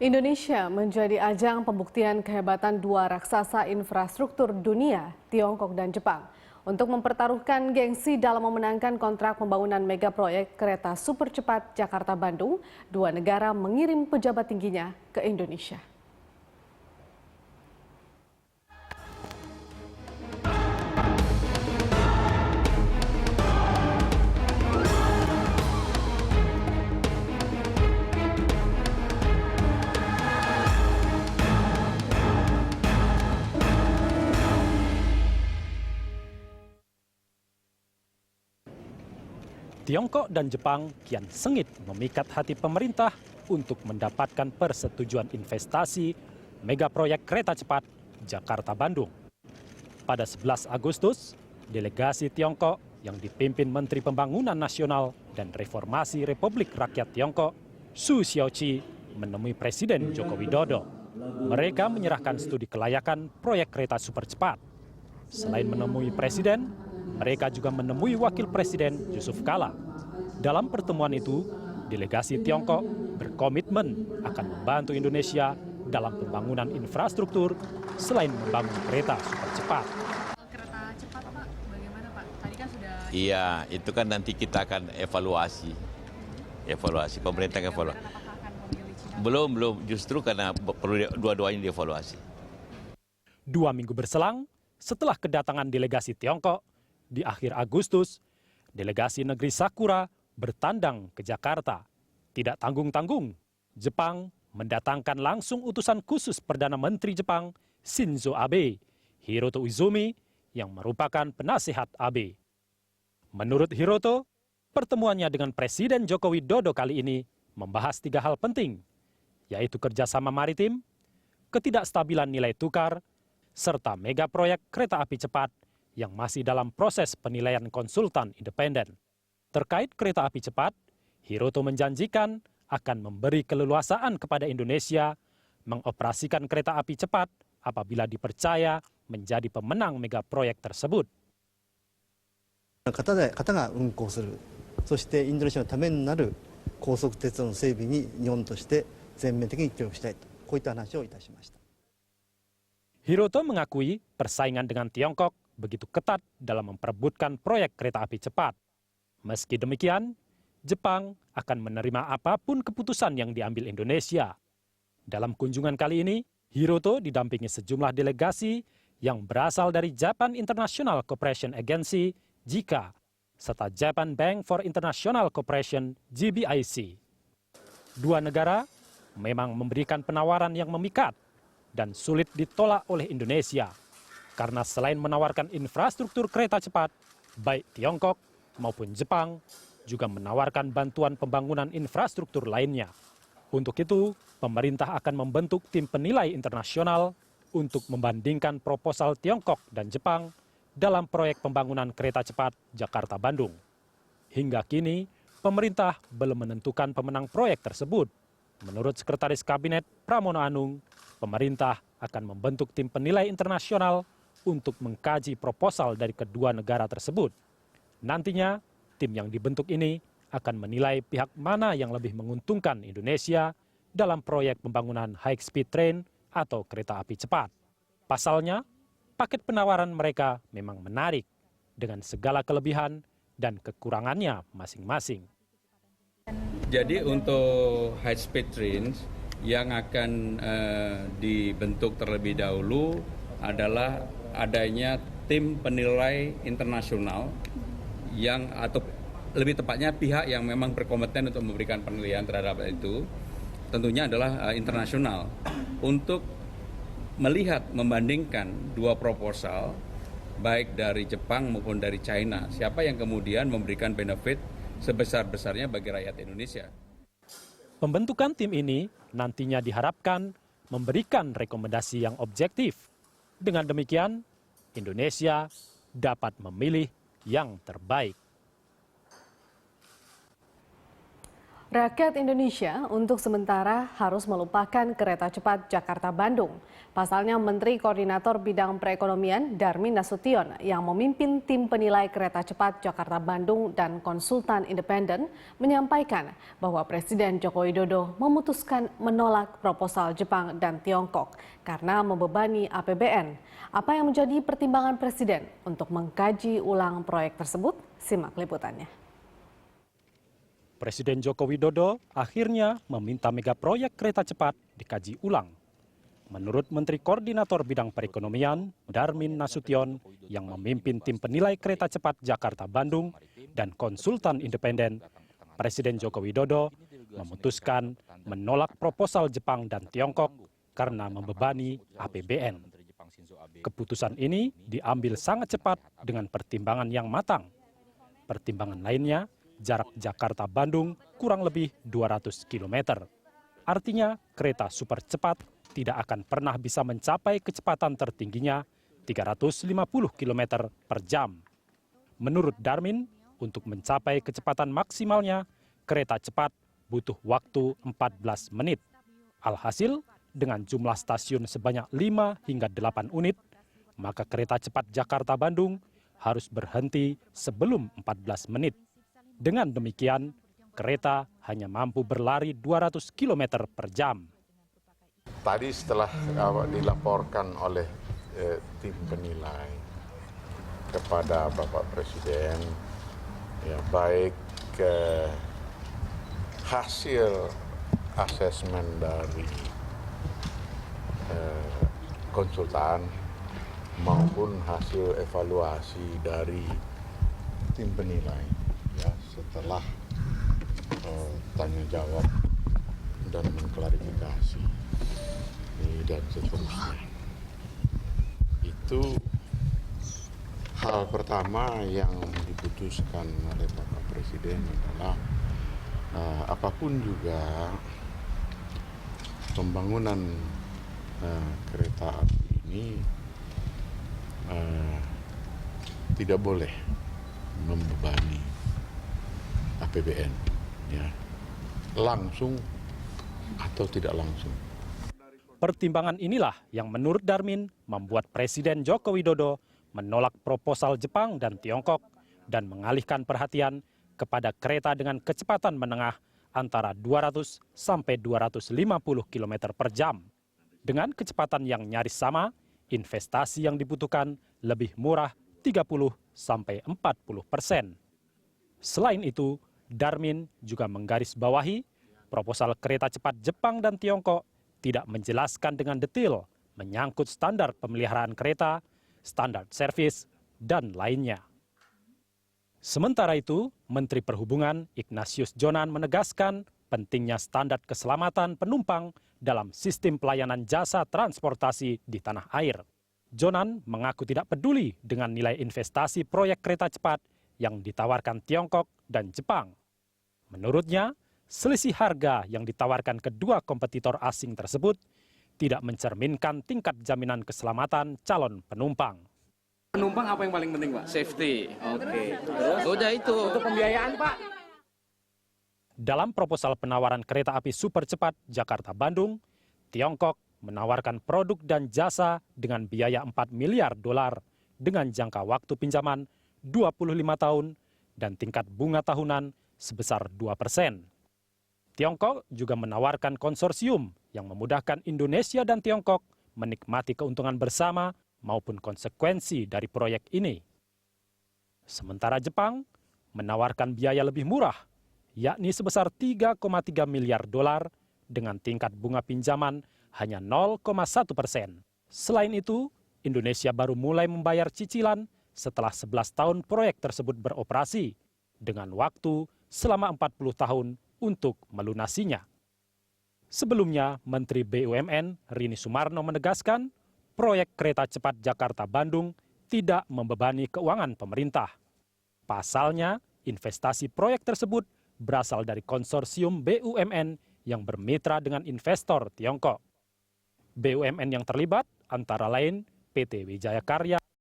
Indonesia menjadi ajang pembuktian kehebatan dua raksasa infrastruktur dunia, Tiongkok dan Jepang, untuk mempertaruhkan gengsi dalam memenangkan kontrak pembangunan mega proyek kereta super cepat Jakarta-Bandung. Dua negara mengirim pejabat tingginya ke Indonesia. Tiongkok dan Jepang kian sengit memikat hati pemerintah untuk mendapatkan persetujuan investasi mega proyek kereta cepat Jakarta-Bandung. Pada 11 Agustus, delegasi Tiongkok yang dipimpin Menteri Pembangunan Nasional dan Reformasi Republik Rakyat Tiongkok, Su Xiaoqi, menemui Presiden Joko Widodo. Mereka menyerahkan studi kelayakan proyek kereta super cepat. Selain menemui Presiden, mereka juga menemui Wakil Presiden Yusuf Kala. Dalam pertemuan itu, delegasi Tiongkok berkomitmen akan membantu Indonesia dalam pembangunan infrastruktur selain membangun kereta super cepat. Kereta cepat, Pak, bagaimana, Pak? Tadi kan sudah... Iya, itu kan nanti kita akan evaluasi. Pemerintah evaluasi. Belum, justru karena perlu dua-duanya dievaluasi. 2 minggu berselang, setelah kedatangan delegasi Tiongkok, di akhir Agustus, delegasi negeri Sakura bertandang ke Jakarta. Tidak tanggung-tanggung, Jepang mendatangkan langsung utusan khusus Perdana Menteri Jepang Shinzo Abe, Hiroto Izumi, yang merupakan penasihat Abe. Menurut Hiroto, pertemuannya dengan Presiden Joko Widodo kali ini membahas 3 hal penting, yaitu kerjasama maritim, ketidakstabilan nilai tukar, serta mega proyek kereta api cepat yang masih dalam proses penilaian konsultan independen. Terkait kereta api cepat, Hiroto menjanjikan akan memberi keleluasaan kepada Indonesia mengoperasikan kereta api cepat apabila dipercaya menjadi pemenang mega proyek tersebut. 方が運行する、そしてインドネシアのためになる高速鉄道の整備に日本として全面的に協力したいと、こういった話をいたしました。 Hiroto mengakui persaingan dengan Tiongkok begitu ketat dalam memperebutkan proyek kereta api cepat. Meski demikian, Jepang akan menerima apapun keputusan yang diambil Indonesia. Dalam kunjungan kali ini, Hiroto didampingi sejumlah delegasi yang berasal dari Japan International Cooperation Agency, JICA, serta Japan Bank for International Cooperation, JBIC. Dua negara memang memberikan penawaran yang memikat dan sulit ditolak oleh Indonesia. Karena selain menawarkan infrastruktur kereta cepat, baik Tiongkok maupun Jepang juga menawarkan bantuan pembangunan infrastruktur lainnya. Untuk itu, pemerintah akan membentuk tim penilai internasional untuk membandingkan proposal Tiongkok dan Jepang dalam proyek pembangunan kereta cepat Jakarta-Bandung. Hingga kini, pemerintah belum menentukan pemenang proyek tersebut. Menurut Sekretaris Kabinet Pramono Anung, pemerintah akan membentuk tim penilai internasional untuk mengkaji proposal dari kedua negara tersebut. Nantinya, tim yang dibentuk ini akan menilai pihak mana yang lebih menguntungkan Indonesia dalam proyek pembangunan high-speed train atau kereta api cepat. Pasalnya, paket penawaran mereka memang menarik dengan segala kelebihan dan kekurangannya masing-masing. Jadi untuk high-speed trains yang akan dibentuk terlebih dahulu adalah adanya tim penilai internasional yang atau lebih tepatnya pihak yang memang berkompeten untuk memberikan penilaian terhadap itu tentunya adalah internasional untuk melihat membandingkan dua proposal baik dari Jepang maupun dari China, siapa yang kemudian memberikan benefit sebesar-besarnya bagi rakyat Indonesia. Pembentukan tim ini nantinya diharapkan memberikan rekomendasi yang objektif. Dengan demikian, Indonesia dapat memilih yang terbaik. Rakyat Indonesia untuk sementara harus melupakan kereta cepat Jakarta-Bandung. Pasalnya Menteri Koordinator Bidang Perekonomian Darmin Nasution yang memimpin tim penilai kereta cepat Jakarta-Bandung dan konsultan independen menyampaikan bahwa Presiden Joko Widodo memutuskan menolak proposal Jepang dan Tiongkok karena membebani APBN. Apa yang menjadi pertimbangan Presiden untuk mengkaji ulang proyek tersebut? Simak liputannya. Presiden Joko Widodo akhirnya meminta mega proyek kereta cepat dikaji ulang. Menurut Menteri Koordinator Bidang Perekonomian Darmin Nasution yang memimpin tim penilai kereta cepat Jakarta-Bandung dan konsultan independen, Presiden Joko Widodo memutuskan menolak proposal Jepang dan Tiongkok karena membebani APBN. Keputusan ini diambil sangat cepat dengan pertimbangan yang matang. Pertimbangan lainnya, jarak Jakarta-Bandung kurang lebih 200 km. Artinya kereta super cepat tidak akan pernah bisa mencapai kecepatan tertingginya 350 km per jam. Menurut Darmin, untuk mencapai kecepatan maksimalnya, kereta cepat butuh waktu 14 menit. Alhasil, dengan jumlah stasiun sebanyak 5 hingga 8 unit, maka kereta cepat Jakarta-Bandung harus berhenti sebelum 14 menit. Dengan demikian, kereta hanya mampu berlari 200 km per jam. Tadi setelah dilaporkan oleh tim penilai kepada Bapak Presiden, ya, baik hasil asesmen dari konsultan maupun hasil evaluasi dari tim penilai, ya, setelah tanya jawab dan mengklarifikasi dan seterusnya. Itu hal pertama yang diputuskan oleh Bapak Presiden adalah apapun juga pembangunan kereta api ini tidak boleh membebani APBN, ya, langsung atau tidak langsung. Pertimbangan inilah yang menurut Darmin membuat Presiden Joko Widodo menolak proposal Jepang dan Tiongkok dan mengalihkan perhatian kepada kereta dengan kecepatan menengah antara 200 sampai 250 km per jam. Dengan kecepatan yang nyaris sama, investasi yang dibutuhkan lebih murah 30 sampai 40%. Selain itu, Darmin juga menggarisbawahi proposal kereta cepat Jepang dan Tiongkok tidak menjelaskan dengan detail menyangkut standar pemeliharaan kereta, standar servis, dan lainnya. Sementara itu, Menteri Perhubungan Ignatius Jonan menegaskan pentingnya standar keselamatan penumpang dalam sistem pelayanan jasa transportasi di tanah air. Jonan mengaku tidak peduli dengan nilai investasi proyek kereta cepat yang ditawarkan Tiongkok dan Jepang. Menurutnya, selisih harga yang ditawarkan kedua kompetitor asing tersebut tidak mencerminkan tingkat jaminan keselamatan calon penumpang. Penumpang apa yang paling penting, Pak? Safety. Oke. Terus? Udah itu. Untuk pembiayaan, Pak? Dalam proposal penawaran kereta api super cepat Jakarta-Bandung, Tiongkok menawarkan produk dan jasa dengan biaya 4 miliar dolar dengan jangka waktu pinjaman 25 tahun dan tingkat bunga tahunan sebesar 2%. Tiongkok juga menawarkan konsorsium yang memudahkan Indonesia dan Tiongkok menikmati keuntungan bersama maupun konsekuensi dari proyek ini. Sementara Jepang menawarkan biaya lebih murah, yakni sebesar 3,3 miliar dolar dengan tingkat bunga pinjaman hanya 0,1%. Selain itu, Indonesia baru mulai membayar cicilan setelah 11 tahun proyek tersebut beroperasi, dengan waktu selama 40 tahun untuk melunasinya. Sebelumnya, Menteri BUMN Rini Sumarno menegaskan proyek kereta cepat Jakarta-Bandung tidak membebani keuangan pemerintah. Pasalnya, investasi proyek tersebut berasal dari konsorsium BUMN yang bermitra dengan investor Tiongkok. BUMN yang terlibat antara lain PT Wijaya Karya,